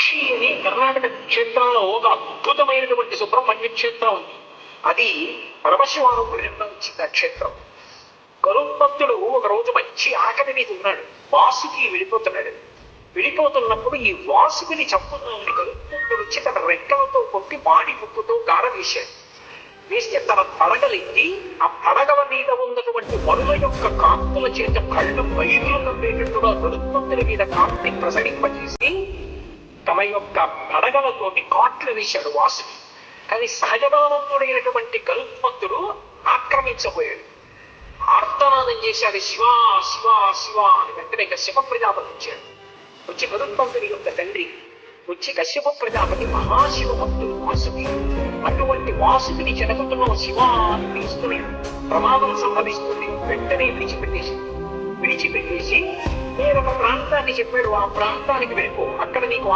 కాశీ అని కర్ణాటక క్షేత్రంలో ఒక అద్భుతమైనటువంటి సుబ్రహ్మణ్య క్షేత్రం ఉంది. అది పరమశివానుగ్రహంలో వచ్చింది ఆ క్షేత్రం. గరుత్మంతుడు ఒక రోజు మంచి ఆకలి మీద ఉన్నాడు. వాసుకి వెళ్ళిపోతున్నప్పుడు ఈ వాసుకిని చంపుతున్నామని గరుత్మంతుడు వచ్చి తన రెక్కలతో కొట్టి మాడి ముక్కుతో గార వేశాడు. వేస్తే తన పడగలెత్తి ఆ పడగల మీద ఉన్నటువంటి వరుల యొక్క కాంతుల చేత కళ్ళు బయలు కమ్మేటట్టుగా గరుత్మంతుడి మీద కాంతి ప్రసరింపజేసి తమ యొక్క పడగలతోటి కాట్లు వేశాడు వాసుని. కానీ సహజబలవంతుడైనటువంటి గరుత్మంతుడు ఆక్రమించబోయాడు. ఆర్తనాదం చేశాడు, శివా శివా శివ అని. వెంటనే కశ్యప ప్రజాపతి వచ్చాడు. వచ్చి గరుత్మంతుడి యొక్క తండ్రి వచ్చి కశ్యప ప్రజాపతి మహాశివ భక్తుడు వాసుకి. అటువంటి వాసుకిని జనకుతున్న శివా అని పిలుస్తున్నాడు. ప్రమాదం సంభవిస్తుంది. వెంటనే విడిచిపెట్టేసి వేరొక ప్రాంతాన్ని చెప్పాడు. ఆ ప్రాంతానికి వెళ్ళిపో, అక్కడ నీకు